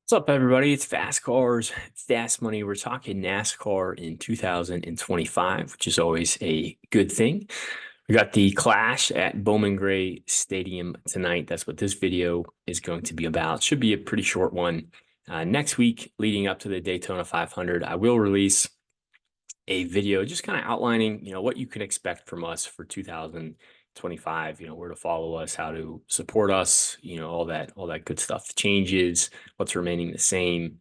What's up, everybody? It's Fast Cars, Fast Money. We're talking NASCAR in 2025, which is always a good thing. We got the clash at Bowman Gray Stadium tonight. That's what this video is going to be about. Should be a pretty short one. Next week, leading up to the Daytona 500, I will release a video just kind of outlining, what you can expect from us for 2025, where to follow us, how to support us, all that good stuff. Changes, what's remaining the same,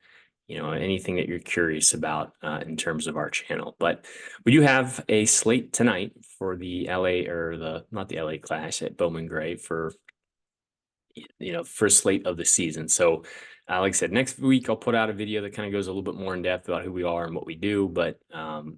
anything that you're curious about in terms of our channel. But we do have a slate tonight for the LA or the not the LA Clash at Bowman Gray for first slate of the season. So, like I said, next week I'll put out a video that kind of goes a little bit more in depth about who we are and what we do. But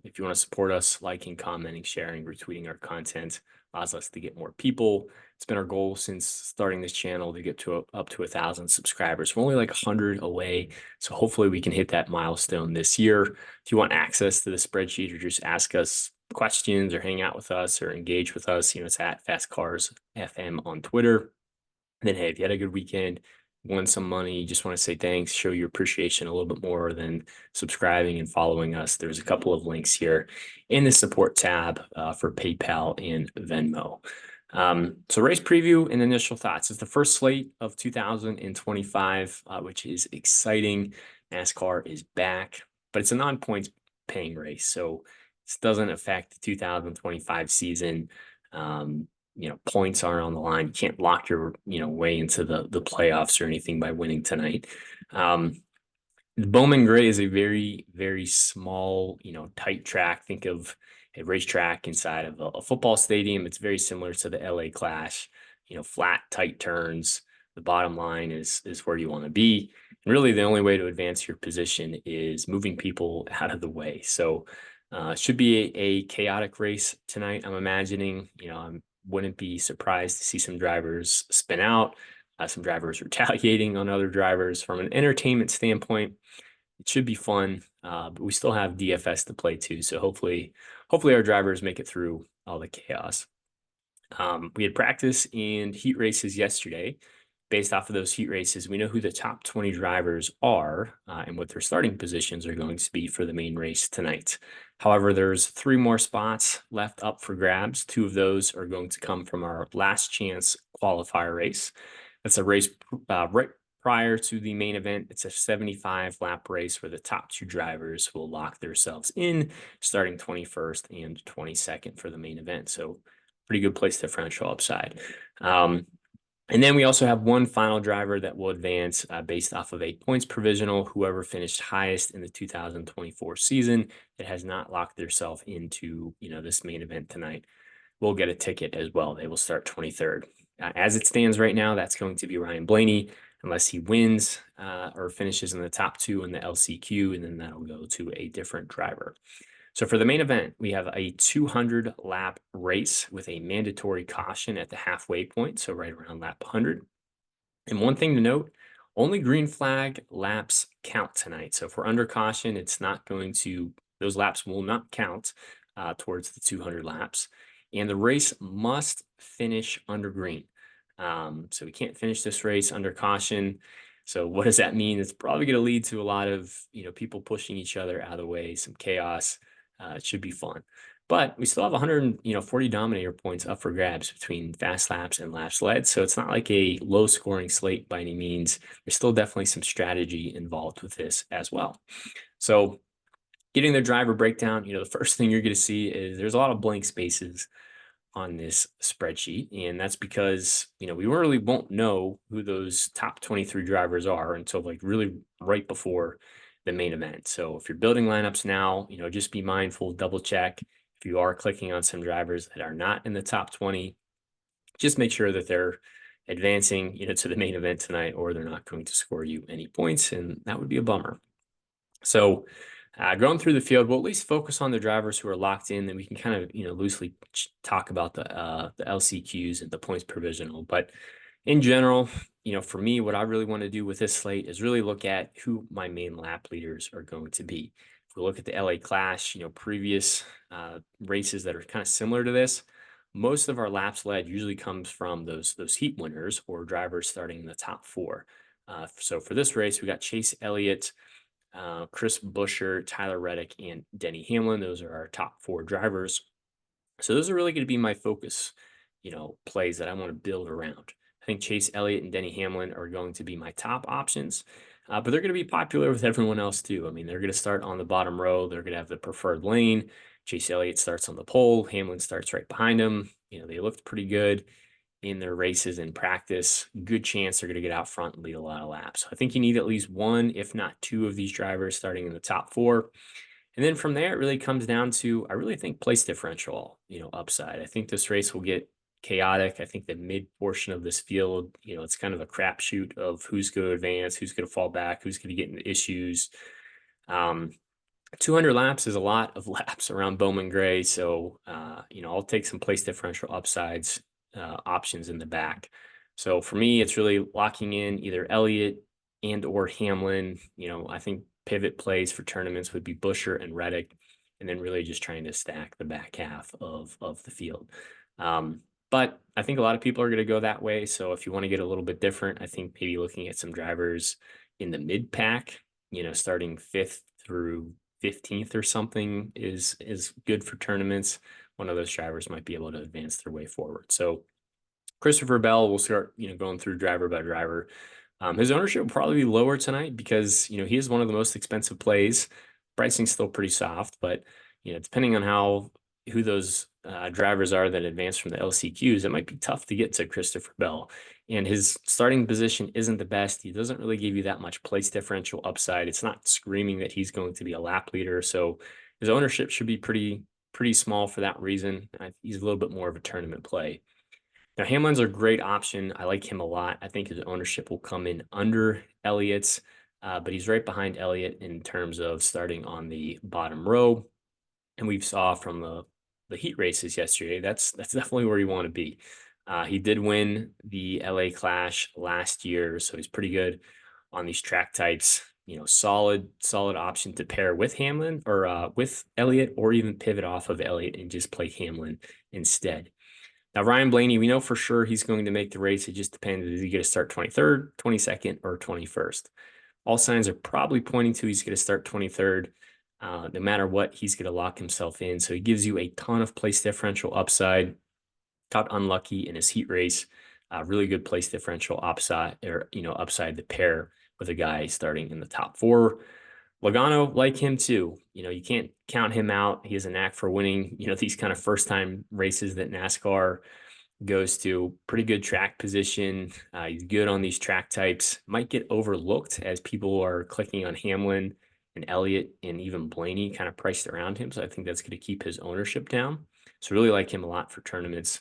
if you want to support us, liking, commenting, sharing, retweeting our content allows us to get more people. It's been our goal since starting this channel to get to up to 1,000 subscribers. We're only like 100 away, so hopefully we can hit that milestone this year. If you want access to the spreadsheet or just ask us questions or hang out with us or engage with us, it's at Fast Cars FM on Twitter. And then, hey, if you had a good weekend, won some money, you just want to say thanks, show your appreciation a little bit more than subscribing and following us, there's a couple of links here in the support tab for PayPal and Venmo. So race preview and initial thoughts. It's the first slate of 2025, which is exciting. NASCAR is back, but it's a non-points paying race. So this doesn't affect the 2025 season. Points aren't on the line. You can't lock your, way into the playoffs or anything by winning tonight. Bowman Gray is a very, very small, tight track. Think of a racetrack inside of a football stadium. It's very similar to the LA Clash, flat, tight turns. The bottom line is where you want to be. And really the only way to advance your position is moving people out of the way. So it should be a chaotic race tonight. I'm imagining, I'm wouldn't be surprised to see some drivers spin out, some drivers retaliating on other drivers. From an entertainment standpoint, it should be fun, but we still have DFS to play too. So hopefully our drivers make it through all the chaos. We had practice and heat races yesterday. Based off of those heat races, we know who the top 20 drivers are and what their starting positions are going to be for the main race tonight. However, there's 3 more spots left up for grabs. 2 of those are going to come from our last chance qualifier race. That's a race right prior to the main event. It's a 75 lap race where the top 2 drivers will lock themselves in, starting 21st and 22nd for the main event. So pretty good place differential upside. And then we also have one final driver that will advance based off of a points provisional. Whoever finished highest in the 2024 season that has not locked themselves into, this main event tonight will get a ticket as well. They will start 23rd. As it stands right now, that's going to be Ryan Blaney, unless he wins or finishes in the top 2 in the LCQ, and then that'll go to a different driver. So for the main event, we have a 200 lap race with a mandatory caution at the halfway point, so right around lap 100. And one thing to note, only green flag laps count tonight. So if we're under caution, those laps will not count towards the 200 laps. And the race must finish under green. So we can't finish this race under caution. So what does that mean? It's probably going to lead to a lot of, people pushing each other out of the way, some chaos. It should be fun, but we still have 140 dominator points up for grabs between fast laps and laps led. So it's not like a low scoring slate by any means. There's still definitely some strategy involved with this as well. So getting the driver breakdown, the first thing you're going to see is there's a lot of blank spaces on this spreadsheet. And that's because, we really won't know who those top 23 drivers are until like really right before the main event. So if you're building lineups now, just be mindful, double check. If you are clicking on some drivers that are not in the top 20, just make sure that they're advancing, to the main event tonight, or they're not going to score you any points. And that would be a bummer. So going through the field, we'll at least focus on the drivers who are locked in, then we can kind of, loosely talk about the LCQs and the points provisional. But in general, for me, what I really want to do with this slate is really look at who my main lap leaders are going to be. If we look at the LA Clash, previous races that are kind of similar to this, most of our laps led usually comes from those heat winners or drivers starting in the top 4. So for this race, we got Chase Elliott, Chris Buescher, Tyler Reddick, and Denny Hamlin. Those are our top 4 drivers. So those are really going to be my focus, plays that I want to build around. I think Chase Elliott and Denny Hamlin are going to be my top options, but they're going to be popular with everyone else too. I mean, they're going to start on the bottom row. They're going to have the preferred lane. Chase Elliott starts on the pole. Hamlin starts right behind him. They looked pretty good in their races in practice. Good chance they're going to get out front and lead a lot of laps. So I think you need at least one, if not 2 of these drivers starting in the top 4. And then from there, it really comes down to, I really think place differential, upside. I think this race will get chaotic. I think the mid portion of this field, it's kind of a crapshoot of who's going to advance, who's going to fall back, who's going to get into issues. Um, 200 laps is a lot of laps around Bowman Gray. So, I'll take some place differential upsides options in the back. So for me, it's really locking in either Elliott and or Hamlin. I think pivot plays for tournaments would be Buescher and Reddick, and then really just trying to stack the back half of the field. But I think a lot of people are going to go that way. So if you want to get a little bit different, I think maybe looking at some drivers in the mid pack, starting 5th through 15th or something is good for tournaments. One of those drivers might be able to advance their way forward. So Christopher Bell will start, going through driver by driver. His ownership will probably be lower tonight because, he is one of the most expensive plays. Pricing's still pretty soft, but, depending on who those drivers are that advance from the LCQs, it might be tough to get to Christopher Bell. And his starting position isn't the best. He doesn't really give you that much place differential upside. It's not screaming that he's going to be a lap leader. So his ownership should be pretty small for that reason. He's a little bit more of a tournament play. Now, Hamlin's a great option. I like him a lot. I think his ownership will come in under Elliott's, but he's right behind Elliott in terms of starting on the bottom row. And we saw from the heat races yesterday, that's definitely where you want to be. He did win the LA Clash last year, so he's pretty good on these track types. Solid option to pair with Hamlin or with Elliott, or even pivot off of Elliott and just play Hamlin instead. Now, Ryan Blaney, we know for sure he's going to make the race. It just depends. Is he going to start 23rd, 22nd, or 21st? All signs are probably pointing to he's going to start 23rd. No matter what, he's going to lock himself in. So he gives you a ton of place differential upside. Got unlucky in his heat race. Really good place differential upside, upside to pair with a guy starting in the top 4. Logano, like him too. You can't count him out. He has a knack for winning, these kind of first time races that NASCAR goes to. Pretty good track position. He's good on these track types. Might get overlooked as people are clicking on Hamlin and Elliott and even Blaney kind of priced around him. So I think that's going to keep his ownership down. So really like him a lot for tournaments.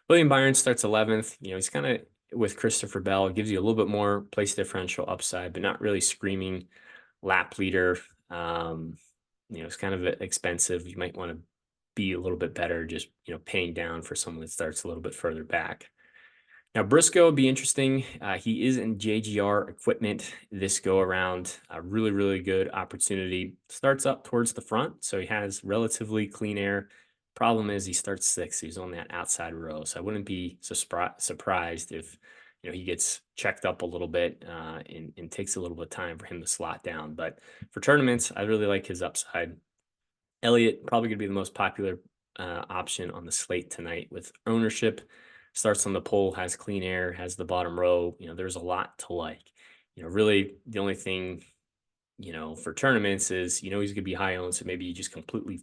William Byron starts 11th. He's kind of with Christopher Bell, gives you a little bit more place differential upside, but not really screaming lap leader. It's kind of expensive. You might want to be a little bit better, just, paying down for someone that starts a little bit further back. Now, Briscoe would be interesting. He is in JGR equipment this go around. A really, really good opportunity. Starts up towards the front, so he has relatively clean air. Problem is he starts 6th. He's on that outside row, so I wouldn't be surprised if he gets checked up a little bit and takes a little bit of time for him to slot down. But for tournaments, I really like his upside. Elliott probably going to be the most popular option on the slate tonight with ownership. Starts on the pole, has clean air, has the bottom row. There's a lot to like. Really the only thing, for tournaments is, he's going to be high owned. So maybe you just completely,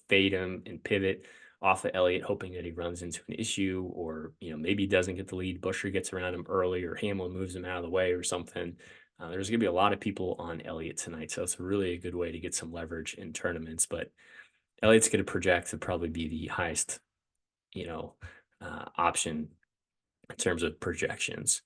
fade him and pivot off of Elliott, hoping that he runs into an issue, or, maybe he doesn't get the lead. Buescher gets around him early, or Hamlin moves him out of the way or something. There's going to be a lot of people on Elliott tonight. So it's really a good way to get some leverage in tournaments. But Elliott's going to project to probably be the highest, option in terms of projections.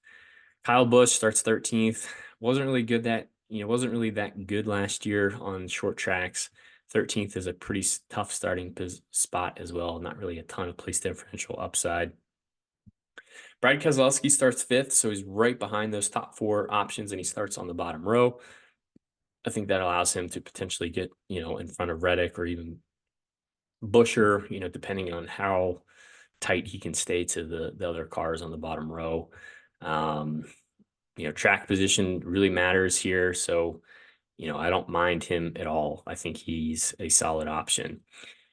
Kyle Busch starts 13th. Wasn't really that good last year on short tracks. 13th is a pretty tough starting spot as well. Not really a ton of place differential upside. Brad Keselowski starts 5th, so he's right behind those top 4 options, and he starts on the bottom row. I think that allows him to potentially get, in front of Reddick or even Buescher, depending on how tight he can stay to the other cars on the bottom row. track position really matters here. So, I don't mind him at all. I think he's a solid option.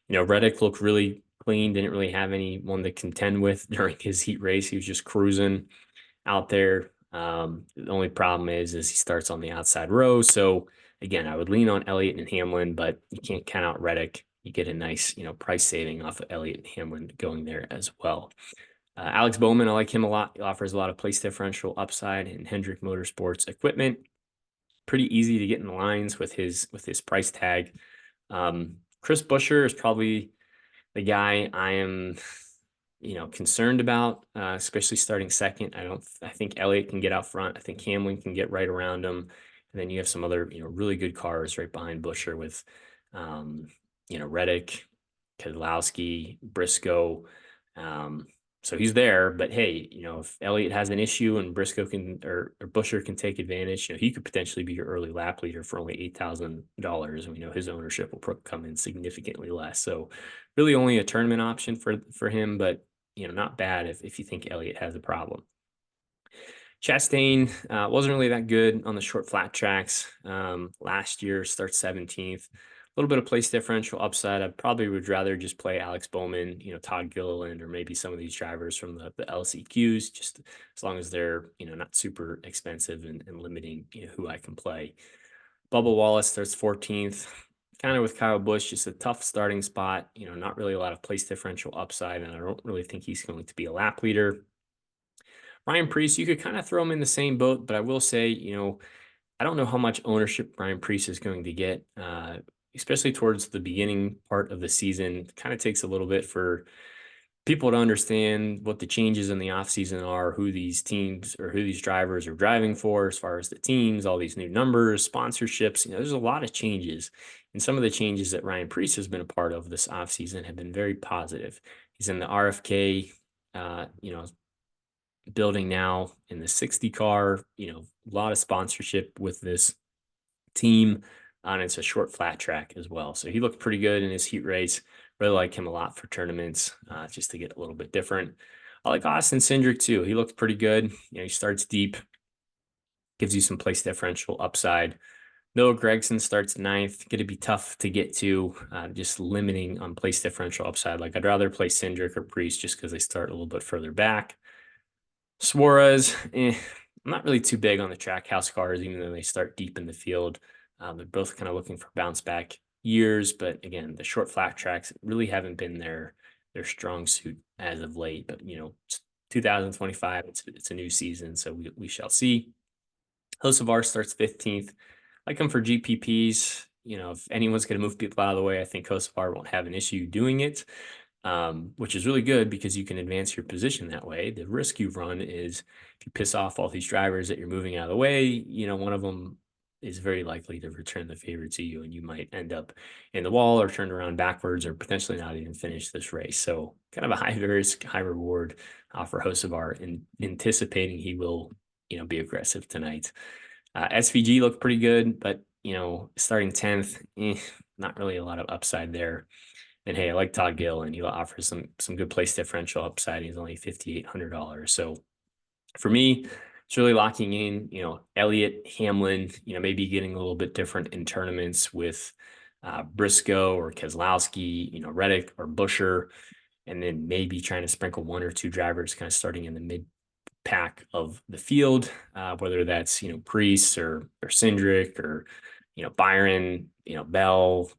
Reddick looked really clean, didn't really have anyone to contend with during his heat race. He was just cruising out there. The only problem is he starts on the outside row. So again, I would lean on Elliott and Hamlin, but you can't count out Reddick. You get a nice, price saving off of Elliott and Hamlin going there as well. Alex Bowman, I like him a lot. He offers a lot of place differential upside in Hendrick Motorsports equipment. Pretty easy to get in the lines with his price tag. Chris Buescher is probably the guy I am, concerned about, especially starting second. I think Elliott can get out front. I think Hamlin can get right around him. And then you have some other, really good cars right behind Buescher with, Reddick, Keselowski, Briscoe. So he's there, but hey, if Elliott has an issue and Briscoe or Buescher can take advantage, he could potentially be your early lap leader for only $8,000. We know his ownership will come in significantly less. So really only a tournament option for him, but not bad if you think Elliott has a problem. Chastain wasn't really that good on the short flat tracks. Last year, starts 17th. A little bit of place differential upside. I probably would rather just play Alex Bowman, Todd Gilliland, or maybe some of these drivers from the LCQs, just as long as they're, not super expensive and limiting, who I can play. Bubba Wallace starts 14th, kind of with Kyle Busch, just a tough starting spot, not really a lot of place differential upside, and I don't really think he's going to be a lap leader. Ryan Preece, you could kind of throw him in the same boat, but I will say, I don't know how much ownership Ryan Preece is going to get, especially towards the beginning part of the season. It kind of takes a little bit for people to understand what the changes in the offseason are, who these teams or who these drivers are driving for as far as the teams, all these new numbers, sponsorships. There's a lot of changes. And some of the changes that Ryan Preece has been a part of this offseason have been very positive. He's in the RFK, building now in the 60 car, a lot of sponsorship with this team. And it's a short flat track as well. So he looked pretty good in his heat race. Really like him a lot for tournaments, just to get a little bit different. I like Austin Cindric too. He looked pretty good. He starts deep, gives you some place differential upside. Noah Gragson starts ninth. Going to be tough to get to, just limiting on place differential upside. Like I'd rather play Cindric or Priest just because they start a little bit further back. Suarez, I'm not really too big on the track house cars, even though they start deep in the field. They're both kind of looking for bounce back years, but again, the short flat tracks really haven't been their strong suit as of late. But it's 2025, it's a new season, so we shall see. Hocevar starts 15th. Like him for GPPs. If anyone's going to move people out of the way, I think Hocevar won't have an issue doing it. Which is really good because you can advance your position that way. The risk you run is if you piss off all these drivers that you're moving out of the way, one of them is very likely to return the favor to you, and you might end up in the wall or turned around backwards or potentially not even finish this race. So kind of a high risk, high reward for Hocevar, and anticipating he will, be aggressive tonight. SVG looked pretty good, but, starting 10th, not really a lot of upside there. And hey, I like Todd Gill, and he offers some good place differential upside. He's only $5,800. So for me, it's really locking in, Elliott, Hamlin, maybe getting a little bit different in tournaments with Briscoe or Keselowski, Reddick or Buescher, and then maybe trying to sprinkle one or two drivers kind of starting in the mid pack of the field, whether that's, Preece or Cindric or, Byron, Bell,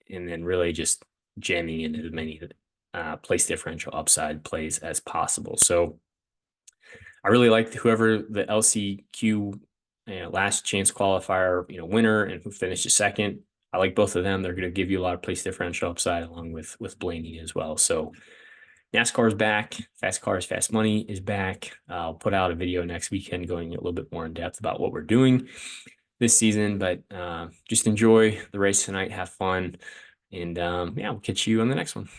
and then really just jamming into as many place differential upside plays as possible. So I really like whoever the LCQ last chance qualifier winner and who finishes second. I like both of them. They're going to give you a lot of place differential upside along with Blaney as well. So NASCAR is back. Fast Cars, Fast Money is back. I'll put out a video next weekend going a little bit more in depth about what we're doing this season, but just enjoy the race tonight. Have fun. And yeah, we'll catch you on the next one.